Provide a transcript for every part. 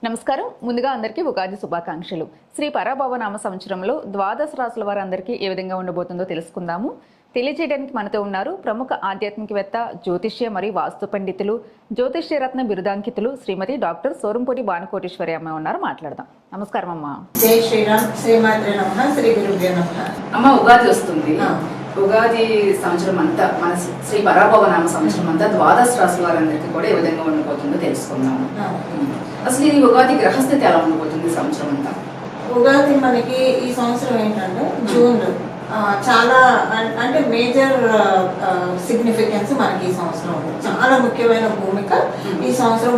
నమస్కారం. ముందుగా అందరికీ ఉగాది శుభాకాంక్షలు. శ్రీ పరాభవనామ సంవత్సరంలో ద్వాదశ రాశుల వారందరికీ ఏ విధంగా ఉండబోతుందో తెలుసుకుందాము. తెలియజేయడానికి మనతో ఉన్నారు ప్రముఖ ఆధ్యాత్మికవేత్త, జ్యోతిష్య మరియు వాస్తు పండితులు, జ్యోతిష్య రత్న బిరుదాంకితులు శ్రీమతి డాక్టర్ సోరంపూడి భానుకోటేశ్వరి అమ్మ ఉన్నారు. మాట్లాడదాం. నమస్కారం అమ్మ. జై శ్రీరామ్. శ్రీమాత్రే నమః. శ్రీ గురుభ్యో నమః. అమ్మ, ఉగాది వస్తుంది. ఉగాది సంవత్సరం అంతా మన శ్రీ పరాభవనామ సంవత్సరం అంతా ద్వాదశ రాశుల వారందరికీ కూడా ఏ విధంగా ఉండబోతుందో తెలుసుకుందాము. అసలు ఈ ఉగాది గ్రహస్థితి ఎలా ఉండబోతుంది సంవత్సరం అంతా? ఉగాది మనకి ఈ సంవత్సరం ఏంటంటే జూన్ చాలా అంటే మేజర్ సిగ్నిఫికెన్స్ మనకి ఈ సంవత్సరం ఉంది. చాలా ముఖ్యమైన భూమిక ఈ సంవత్సరం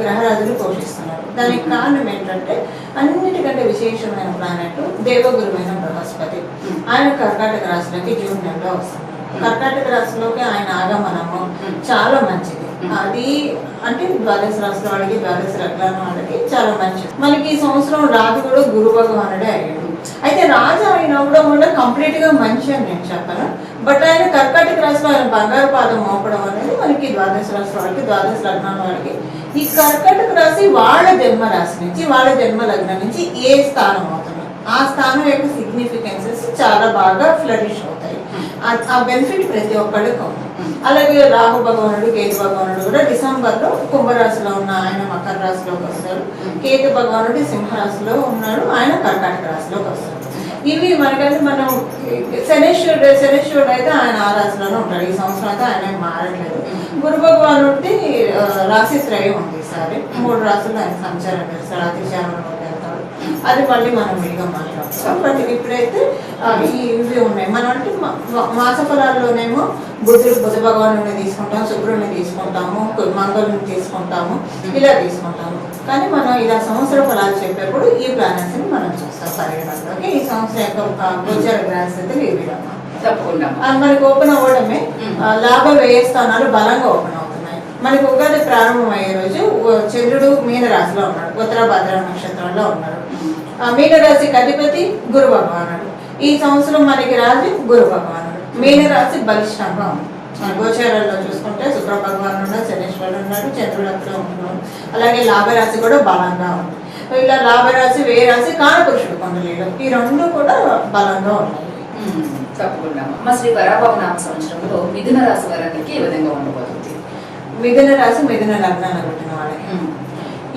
గ్రహరాజులు పోషిస్తున్నారు. దానికి కారణం ఏంటంటే అన్నిటికంటే విశేషమైన ప్లానెట్ దేవగురువైన బృహస్పతి. ఆయన కర్కాటక రాశిలోకి జూన్ నెలలో వస్తున్నారు. కర్కాటక రాశిలోకి ఆయన ఆగమనము చాలా మంచిది. అది అంటే ద్వాదశ రాశుల వాళ్ళకి, ద్వాదశ లగ్నాల వాళ్ళకి చాలా మంచిది. మనకి ఈ సంవత్సరం రాజు కూడా గురు భగవానుడే అయ్యాడు. అయితే రాజు ఆయన అవడం వల్ల కంప్లీట్ గా మంచి అని నేను చెప్పను. బట్ ఆయన కర్కాటక రాశిలో ఆయన బంగారు పాదం మోపడం అనేది మనకి ద్వాదశ రాశి వాళ్ళకి, ద్వాదశ లగ్నాల వాళ్ళకి, ఈ కర్కాటక రాశి వాళ్ళ జన్మ రాశి నుంచి, వాళ్ళ జన్మ లగ్నం నుంచి ఏ స్థానం అవుతుంది, ఆ స్థానం యొక్క సిగ్నిఫికెన్సెస్ చాలా బాగా ఫ్లరిష్ అవుతాయి. ఆ బెనిఫిట్ ప్రతి ఒక్కళ్ళకి ఉంది. అలాగే రాహు భగవానుడు, కేతు భగవానుడు కూడా డిసెంబర్ లో కుంభరాశిలో ఉన్న ఆయన మకర రాశిలోకి వస్తారు. కేతు భగవానుడు సింహరాశిలో ఉన్నాడు, ఆయన కర్కాటక రాశిలోకి వస్తారు. ఇవి మనకంటే మనం శనేశ్వరుడు అయితే ఆయన ఆ రాశిలోనే ఉంటాడు. ఈ సంవత్సరం అయితే ఆయన మారట్లేదు. గురు భగవానుడి రాశి త్రయం ఉంది. ఈసారి 3 రాశులు ఆయన సంచారం చేస్తాడు. అతిశాలంలో వెళ్తాడు. అది మళ్ళీ మనం విడిగా మాట్లాడతాం. బట్ ఇప్పుడైతే ఇవి ఉన్నాయి. మనం అంటే మాస ఫలాల్లోనేమో బుధ భగవాను తీసుకుంటాం, శుక్రుడిని తీసుకుంటాము, మంగళుని తీసుకుంటాము, ఇలా తీసుకుంటాము. కానీ మనం ఇలా సంవత్సర ఫలాలు చెప్పేప్పుడు ఈ ప్లానెట్స్ ని మనం చూస్తాం పరిగణలోకి. ఈ సంవత్సరం యొక్క గోచర గ్రహస్థితులు ఈ విధంగా తప్పకుండా మనకి ఓపెన్ అవ్వడమే. లాభ వ్యయ స్థానాలు బలంగా ఓపెన్ అవుతున్నాయి. మనకి ఉగాది ప్రారంభం అయ్యే రోజు చంద్రుడు మీన రాశిలో ఉన్నాడు, ఉత్తరాభద్ర నక్షత్రంలో ఉన్నాడు. మీనరాశికి అధిపతి గురు భగవానుడు. ఈ సంవత్సరం మనకి రాజు గురు భగవానుడు. మీనరాశి బలిష్టంగా ఉంది. గోచారాల్లో చూసుకుంటే శుక్ర భగవానుడు, శనీశ్వరుడు ఉన్నాడు, చంద్రుడు అక్కడ ఉంటున్నాడు. అలాగే లాభరాశి కూడా బలంగా ఉంది. ఇలా లాభరాశి, వ్యయరాశి, కాలపురుషుడు కొండలీలు, ఈ రెండు కూడా బలంగా ఉన్నాయి. తప్పకుండా. మా శ్రీ పరాభవనామ సంవత్సరంలో మిథున రాశి వారందరికీ ఏ విధంగా ఉండబోతుంది? మిథున రాశి, మిథున లగ్నాన్ని పుట్టిన వాళ్ళకి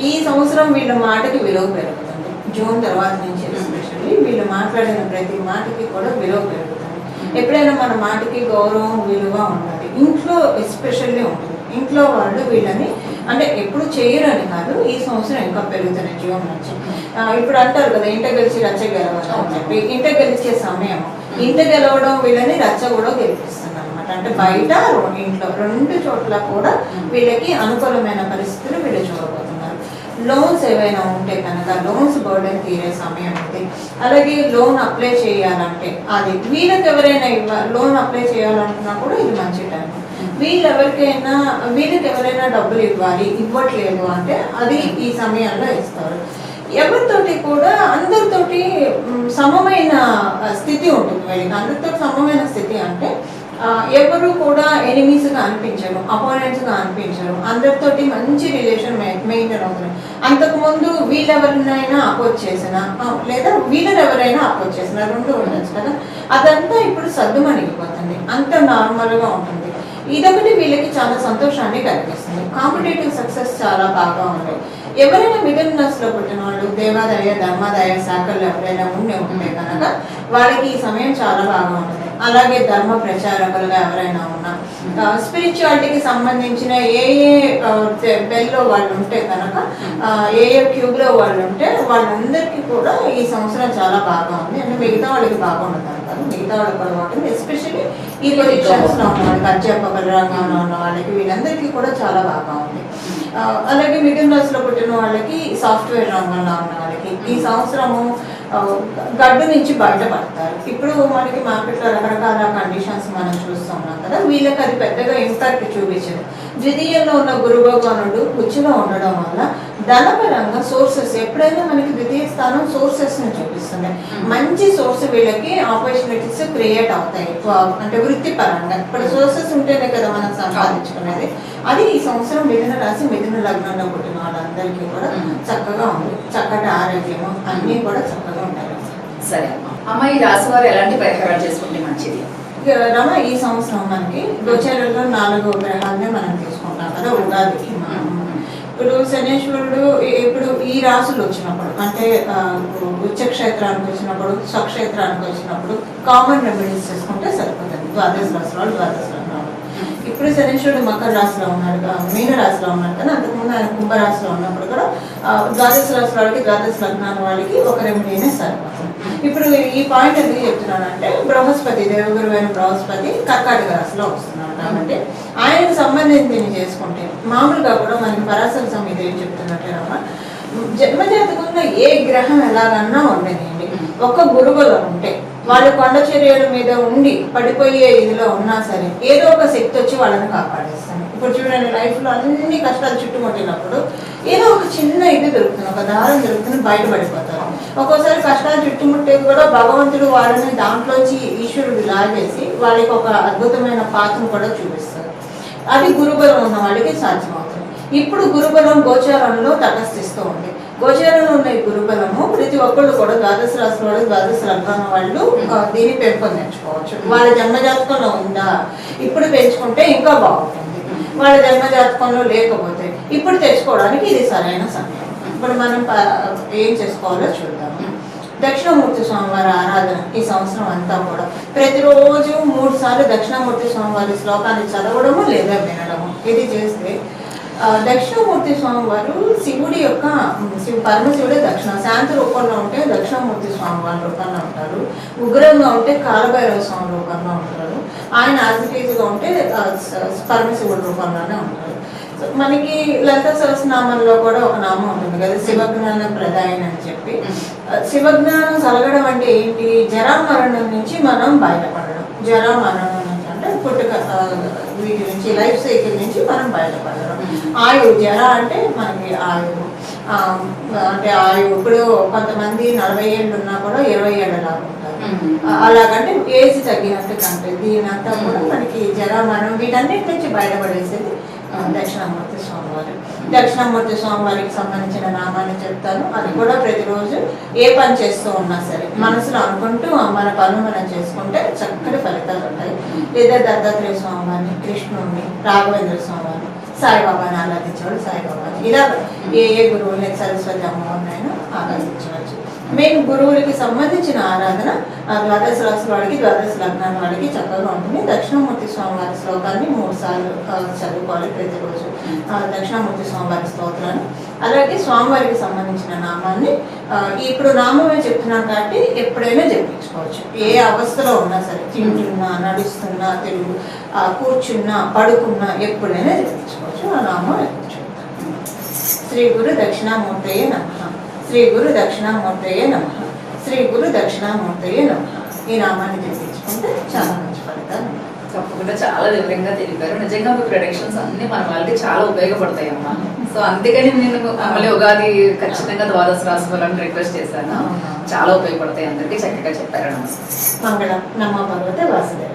ఈ సంవత్సరం వీళ్ళ మాటకి విలువ పెరుగుతుంది. జూన్ తర్వాత నుంచి ఎస్పెషల్లీ వీళ్ళు మాట్లాడిన ప్రతి మాటకి కూడా విలువ పెరుగుతుంది. ఎప్పుడైనా మన మాటకి గౌరవం, విలువ ఉండాలి. ఇంట్లో ఎస్పెషల్లీ ఉంటుంది. ఇంట్లో వాళ్ళు వీళ్ళని అంటే ఎప్పుడు చేయరని కాదు, ఈ సంవత్సరం ఇంకా పెరుగుతున్నాయి జూన్ నుంచి. ఇప్పుడు అంటారు కదా, ఇంట గెలిచి రచ్చ గెలవాలి అని చెప్పి. ఇంట గెలిచే సమయం, ఇంట గెలవడం వీళ్ళని రచ్చ కూడా గెలిపిస్తుంది అనమాట. అంటే బయట, ఇంట్లో, 2 చోట్ల కూడా వీళ్ళకి అనుకూలమైన పరిస్థితులు వీళ్ళు చూడబోతున్నారు. లోన్స్ ఏవైనా ఉంటే కనుక లోన్స్ బర్డెన్ తీరే సమయం ఉంది. అలాగే లోన్ అప్లై చేయాలంటే అది వీళ్ళకి ఎవరైనా లోన్ అప్లై చేయాలనుకున్నా కూడా ఇది మంచి టైం. వీళ్ళకి ఎవరైనా డబ్బులు ఇవ్వాలి, ఇవ్వట్లేదు అంటే అది ఈ సమయంలో ఇస్తారు. ఎవరితోటి కూడా అందరితోటి సమమైన స్థితి ఉంటుంది. వీళ్ళకి అందరితో సమమైన స్థితి అంటే ఎవరు కూడా ఎనిమీస్ గా అనిపించరు, అపోనెంట్స్ గా అనిపించరు. అందరితోటి మంచి రిలేషన్ మెయింటైన్ అవుతుంది. అంతకుముందు వీళ్ళెవరినైనా అపోజ్ చేసినా లేదా వీళ్ళని ఎవరైనా అపోజ్ చేసినా 2 ఉండొచ్చు కదా, అదంతా ఇప్పుడు సర్దుమణిగిపోతుంది. అంత నార్మల్ గా ఉంటుంది. ఇదొకటి వీళ్ళకి చాలా సంతోషాన్ని కలిగిస్తుంది. కాంపిటేటివ్ సక్సెస్ చాలా బాగా ఉంది. ఎవరైనా మిథున రాశిలో పుట్టిన వాళ్ళు దేవాదాయ, ధర్మాదాయ శాఖల్లో ఎవరైనా ఉంటే కనుక వాళ్ళకి ఈ సమయం చాలా బాగా ఉంటుంది. అలాగే ధర్మ ప్రచారకులుగా ఎవరైనా ఉన్నా, స్పిరిచువాలిటీకి సంబంధించిన ఏ బెల్లో వాళ్ళు ఉంటే కనుక, ఏ క్యూబ్లో వాళ్ళు ఉంటే వాళ్ళందరికీ కూడా ఈ సంవత్సరం చాలా బాగా ఉంది. అంటే మిగతా వాళ్ళకి బాగుండదు కాదు, మిగతా వాళ్ళకి కూడా బాగుంటుంది. ఎస్పెషల్లీ ఈ పొజిషన్స్ లో ఉన్న వాళ్ళకి, అధ్యాపక రంగంలో ఉన్న వాళ్ళకి, వీళ్ళందరికీ కూడా చాలా బాగా ఉంది. అలాగే మిథున రాశిలో పుట్టిన వాళ్ళకి, సాఫ్ట్వేర్ రంగంలో ఉన్న వాళ్ళకి ఈ సంవత్సరము గడ్డు నుంచి బయటపడతారు. ఇప్పుడు మనకి మార్కెట్లో రకరకాల కండిషన్స్ మనం చూస్తున్నాం కదా, వీళ్ళకి అది పెద్దగా ఇంపాక్ట్ చూపించదు. ద్వితీయంలో ఉన్న గురు భగవానుడు ఉచ్చులో ఉండడం వల్ల ధనపరంగా సోర్సెస్ ఎప్పుడైనా మనకి ద్వితీయ స్థానం సోర్సెస్ ని చూపిస్తుంది. మంచి సోర్స్ వీళ్ళకి ఆపర్చునిటీస్ క్రియేట్ అవుతాయి. అంటే వృత్తిపరంగా ఇప్పుడు సోర్సెస్ ఉంటేనే కదా మనం సంపాదించుకునేది. అది ఈ సంవత్సరం మిథున రాశి మిథున లగ్నంలో పుట్టిన వాళ్ళందరికీ కూడా చక్కగా ఉంది. చక్కటి ఆరోగ్యము అన్నీ కూడా చక్కగా ఉంటాయి. సరే అమ్మ, ఈ రాశి వారు ఎలాంటి పరిహారాలు చేసుకుంటే మంచిది? రమ, ఈ సంవత్సరం మనకి గోచారంలో 4 గ్రహాలనే మనం తీసుకుంటాం కదా ఉగాదికి. ఇప్పుడు శనేశ్వరుడు ఇప్పుడు ఈ రాశులు వచ్చినప్పుడు అంటే ఉచ్చక్షేత్రానికి వచ్చినప్పుడు స్వక్షేత్రానికి వచ్చినప్పుడు కామన్ రెమెడీస్ చేసుకుంటే సరిపోతుంది. ద్వాదశ రాశి వాళ్ళు ద్వాదశ లగ్నాలు. ఇప్పుడు శనేశ్వరుడు మకర రాశిలో ఉన్నాడు, మీన రాశిలో ఉన్నాడు కదా, అంతకుముందు ఆయన కుంభరాశిలో ఉన్నప్పుడు కూడా ద్వాదశ రాశి వాళ్ళకి ద్వాదశ లగ్నాల వాళ్ళకి ఒక రెమెడీనే సరిపోతుంది. ఇప్పుడు ఈ పాయింట్ ఎందుకు చెప్తున్నానంటే బృహస్పతి దేవగురువైన బృహస్పతి కర్కాటక రాశిలో వస్తున్నాడు కాబట్టి ఆయనకు సంబంధించి చేసుకుంటే మామూలుగా కూడా మనకి పరాశర సంహిత ఏం చెప్తున్నట్టేనమ్మా, జన్మజాతకంలో ఏ గ్రహం ఎలాగన్నా ఉండనియండి, ఒక గురుబలం ఉంటే వాళ్ళు కొండ చర్యల మీద ఉండి పడిపోయే ఇదిలో ఉన్నా సరే ఏదో ఒక శక్తి వచ్చి వాళ్ళని కాపాడేస్తాను. ఇప్పుడు చూడండి, లైఫ్ లో అన్ని కష్టాలు చుట్టుముట్టినప్పుడు ఏదో ఒక చిన్న ఇది దొరుకుతుంది, ఒక దారం దొరుకుతుంది, బయటపడిపోతారు. ఒక్కోసారి కష్టాలు చుట్టుముట్టే కూడా భగవంతుడు వాళ్ళని దాంట్లోంచి ఈశ్వరుడు లాగేసి వాళ్ళకి ఒక అద్భుతమైన పాత్రను కూడా చూపిస్తారు. అది గురుబలం ఉన్న వాళ్ళకి సాధ్యమవుతుంది. ఇప్పుడు గురుబలం గోచారంలో తటస్థిస్తూ ఉంది. గోచారంలో ఉన్న ఈ గురుబలము ప్రతి ఒక్కళ్ళు కూడా ద్వాదశ రాశి వాళ్ళు ద్వాదశ లగ్నం వాళ్ళు దీన్ని పెంపొందించుకోవచ్చు. వాళ్ళ జన్మజాతకంలో ఉందా, ఇప్పుడు పెంచుకుంటే ఇంకా బాగుంటుంది. వాళ్ళ జన్మజాతకంలో లేకపోతే ఇప్పుడు తెచ్చుకోవడానికి ఇది సరైన సమయం. ఇప్పుడు మనం ఏం చేసుకోవాలో చూద్దాము. దక్షిణామూర్తి స్వామివారి ఆరాధన ఈ సంవత్సరం అంతా కూడా ప్రతిరోజు 3 సార్లు దక్షిణామూర్తి స్వామివారి శ్లోకాన్ని చదవడము లేదా వినడము ఇది చేస్తే దక్షిణామూర్తి స్వామివారు శివుడి యొక్క పరమశివుడే శాంతి రూపంలో ఉంటే దక్షిణామూర్తి స్వామివారి రూపంలో ఉంటారు. ఉగ్రంగా ఉంటే కాలభైరవ స్వామి రూపంలో ఉంటారు. ఆయన యాజిటీజ్గా ఉంటే పరమశివుడి రూపంలోనే ఉంటారు. మనకి లలిత సహస్రనామంలో కూడా ఒక నామం ఉంటుంది కదా, శివజ్ఞాన ప్రదాయన అని చెప్పి. శివజ్ఞానం కలగడం అంటే ఏంటి? జరామరణం నుంచి మనం బయటపడడం. జరామరణం నుంచి అంటే పుట్టుక వీటి నుంచి లైఫ్ సైకిల్ నుంచి మనం బయటపడడం. ఆయువు, జర అంటే మనకి ఆయువు అంటే ఆయువు. ఇప్పుడు కొంతమంది 40 ఏళ్ళు ఉన్నా కూడా 20 ఏళ్ళ లాగా ఉంటారు. అలాగంటే ఏజ్ తగ్గినట్టు కంటే దీనంతా కూడా మనకి జరామరణం వీటన్నిటి నుంచి బయటపడేసేది దక్షిణామూర్తి స్వామివారు. దక్షిణామూర్తి స్వామివారికి సంబంధించిన నామాన్ని చెప్తాను. అది కూడా ప్రతిరోజు ఏ పని చేస్తూ ఉన్నా సరే మనసులో అనుకుంటూ మన పనులు మనం చేసుకుంటే చక్కటి ఫలితాలు ఉంటాయి. లేదా దత్తాత్రేయ స్వామివారిని, కృష్ణుడిని, రాఘవేంద్ర స్వామివారిని, సాయిబాబాని ఆరాధించేవాడు సాయిబాబాని, ఇలా ఏ గురువుని, సరస్వతి అమ్మవారినైనా ఆరాధించవచ్చు. మెయిన్ గురువులకి సంబంధించిన ఆరాధన ద్వాదశ రాశి వాడికి ద్వాదశ లగ్నాల వాడికి చక్కగా ఉంటుంది. దక్షిణామూర్తి స్వామివారి శ్లోకాన్ని 3 సార్లు చదువుకోవాలి ప్రతిరోజు. దక్షిణామూర్తి స్వామివారి స్తోత్రాన్ని, అలాగే స్వామివారికి సంబంధించిన నామాన్ని ఇప్పుడు నామమే చెప్తున్నాను కాబట్టి ఎప్పుడైనా జపించుకోవచ్చు. ఏ అవస్థలో ఉన్నా సరే, తింటున్నా, నడుస్తున్నా, కూర్చున్నా, పడుకున్నా ఎప్పుడైనా జపించుకోవచ్చు. ఆ నామం శ్రీ గురు దక్షిణామూర్తయే నమః, శ్రీ గురు దక్షిణామూర్తయే నమః, శ్రీ గురు దక్షిణామూర్తయే నమః. ఈ నామాన్ని జపించుకుంటే చాలా మంచి ఫలితాలు. తప్పకుండా చాలా వివరంగా తెలిపారు. నిజంగా మీ ప్రొడక్షన్స్ అన్ని మన వాళ్ళకి చాలా ఉపయోగపడతాయి అమ్మా. సో అందుకని నేను మళ్ళీ ఉగాది ఖచ్చితంగా ద్వాదశ రాశి వాళ్ళని రిక్వెస్ట్ చేశాను. చాలా ఉపయోగపడతాయి అందరికీ. చక్కగా చెప్పారు. నమస్తే. మంగళం. నమో భగవతే వాసుదేవ.